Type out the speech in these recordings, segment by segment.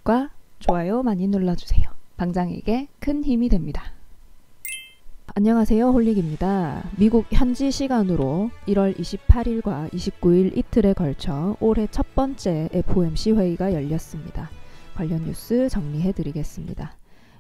구독과 좋아요 많이 눌러주세요. 방장에게 큰 힘이 됩니다. 안녕하세요, 홀릭입니다. 미국 현지 시간으로 1월 28일과 29일 이틀에 걸쳐 올해 첫 번째 FOMC 회의가 열렸습니다. 관련 뉴스 정리해드리겠습니다.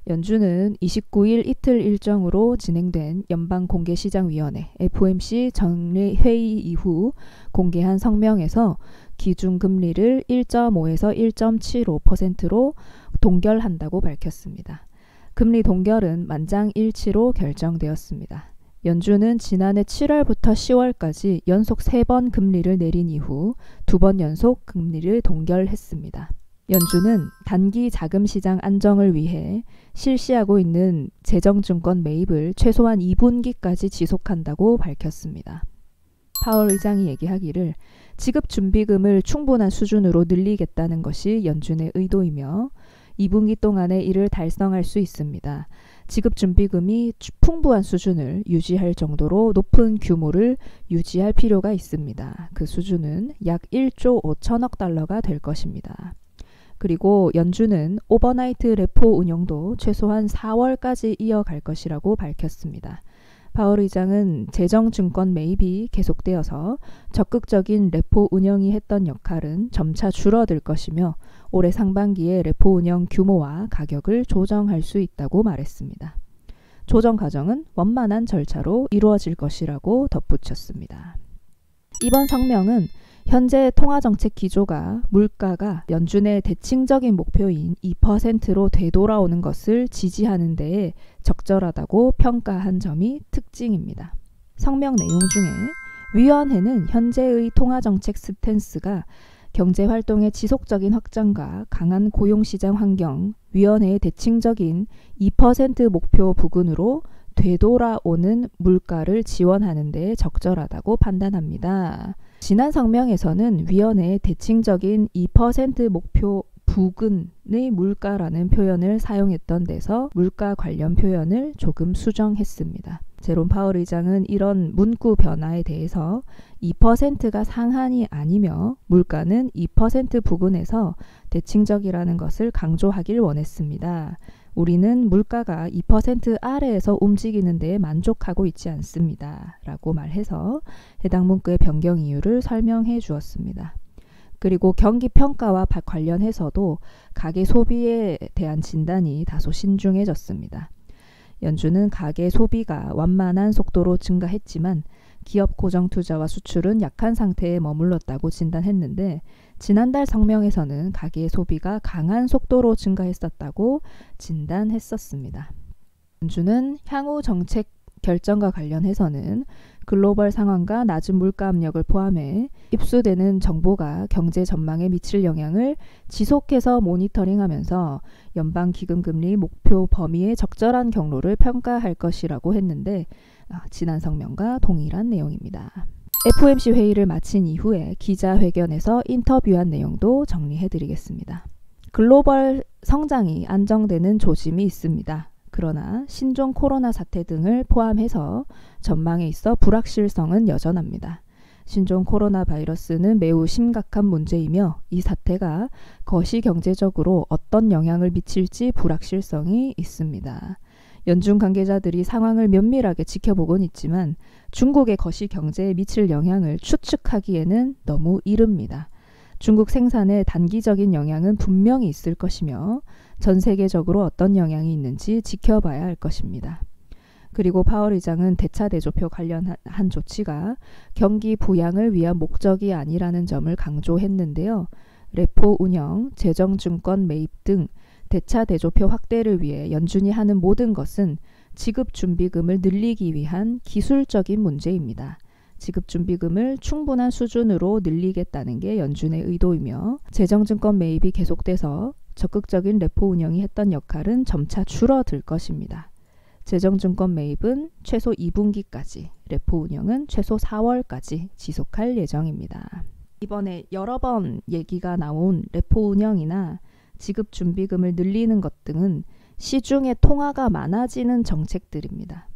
연준은 29일 이틀 일정으로 진행된 연방공개시장위원회 FOMC 정례회의 이후 공개한 성명에서 기준금리를 1.5에서 1.75%로 동결한다고 밝혔습니다. 금리 동결은 만장일치로 결정되었습니다. 연준은 지난해 7월부터 10월까지 연속 3번 금리를 내린 이후 2번 연속 금리를 동결했습니다. 연준은 단기 자금시장 안정을 위해 실시하고 있는 재정증권 매입을 최소한 2분기까지 지속한다고 밝혔습니다. 파월 의장이 얘기하기를 지급준비금을 충분한 수준으로 늘리겠다는 것이 연준의 의도이며 2분기 동안에 이를 달성할 수 있습니다. 지급준비금이 풍부한 수준을 유지할 정도로 높은 규모를 유지할 필요가 있습니다. 그 수준은 약 1조 5천억 달러가 될 것입니다. 그리고 연준은 오버나이트 레포 운영도 최소한 4월까지 이어갈 것이라고 밝혔습니다. 파월 의장은 재정증권 매입이 계속되어서 적극적인 레포 운영이 했던 역할은 점차 줄어들 것이며 올해 상반기에 레포 운영 규모와 가격을 조정할 수 있다고 말했습니다. 조정 과정은 원만한 절차로 이루어질 것이라고 덧붙였습니다. 이번 성명은 현재 통화정책 기조가 물가가 연준의 대칭적인 목표인 2%로 되돌아오는 것을 지지하는 데에 적절하다고 평가한 점이 특징입니다. 성명 내용 중에 위원회는 현재의 통화정책 스탠스가 경제활동의 지속적인 확장과 강한 고용시장 환경, 위원회의 대칭적인 2% 목표 부근으로 되돌아오는 물가를 지원하는 데 적절하다고 판단합니다. 지난 성명에서는 위원회의 대칭적인 2% 목표 부근의 물가라는 표현을 사용했던 데서 물가 관련 표현을 조금 수정했습니다. 제롬 파월 의장은 이런 문구 변화에 대해서 2%가 상한이 아니며 물가는 2% 부근에서 대칭적이라는 것을 강조하길 원했습니다. 우리는 물가가 2% 아래에서 움직이는 데에 만족하고 있지 않습니다. 라고 말해서 해당 문구의 변경 이유를 설명해 주었습니다. 그리고 경기 평가와 관련해서도 가계 소비에 대한 진단이 다소 신중해졌습니다. 연준은 가계 소비가 완만한 속도로 증가했지만 기업 고정 투자와 수출은 약한 상태에 머물렀다고 진단했는데 지난달 성명에서는 가계 소비가 강한 속도로 증가했었다고 진단했었습니다. 연준은 향후 정책 결정과 관련해서는 글로벌 상황과 낮은 물가 압력을 포함해 입수되는 정보가 경제 전망에 미칠 영향을 지속해서 모니터링하면서 연방기금금리 목표 범위의 적절한 경로를 평가할 것이라고 했는데 지난 성명과 동일한 내용입니다. FOMC 회의를 마친 이후에 기자회견에서 인터뷰한 내용도 정리해드리겠습니다. 글로벌 성장이 안정되는 조짐이 있습니다. 그러나 신종 코로나 사태 등을 포함해서 전망에 있어 불확실성은 여전합니다. 신종 코로나 바이러스는 매우 심각한 문제이며 이 사태가 거시경제적으로 어떤 영향을 미칠지 불확실성이 있습니다. 연준 관계자들이 상황을 면밀하게 지켜보곤 있지만 중국의 거시경제에 미칠 영향을 추측하기에는 너무 이릅니다. 중국 생산에 단기적인 영향은 분명히 있을 것이며 전 세계적으로 어떤 영향이 있는지 지켜봐야 할 것입니다. 그리고 파월 의장은 대차 대조표 관련한 조치가 경기 부양을 위한 목적이 아니라는 점을 강조했는데요. 레포 운영, 재정증권 매입 등 대차 대조표 확대를 위해 연준이 하는 모든 것은 지급준비금을 늘리기 위한 기술적인 문제입니다. 지급준비금을 충분한 수준으로 늘리겠다는 게 연준의 의도이며 재정증권 매입이 계속돼서 적극적인 레포 운영이 했던 역할은 점차 줄어들 것입니다. 재정증권 매입은 최소 2분기까지, 레포 운영은 최소 4월까지 지속할 예정입니다. 이번에 여러 번 얘기가 나온 레포 운영이나 지급준비금을 늘리는 것 등은 시중에 통화가 많아지는 정책들입니다.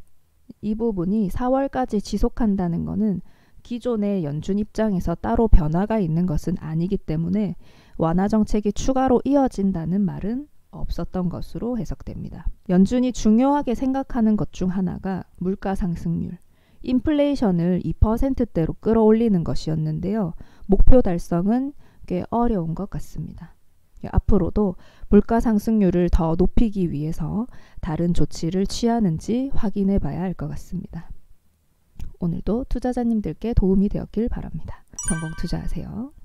이 부분이 4월까지 지속한다는 것은 기존의 연준 입장에서 따로 변화가 있는 것은 아니기 때문에 완화 정책이 추가로 이어진다는 말은 없었던 것으로 해석됩니다. 연준이 중요하게 생각하는 것 중 하나가 물가 상승률, 인플레이션을 2%대로 끌어올리는 것이었는데요. 목표 달성은 꽤 어려운 것 같습니다. 앞으로도 물가 상승률을 더 높이기 위해서 다른 조치를 취하는지 확인해 봐야 할 것 같습니다. 오늘도 투자자님들께 도움이 되었길 바랍니다. 성공 투자하세요.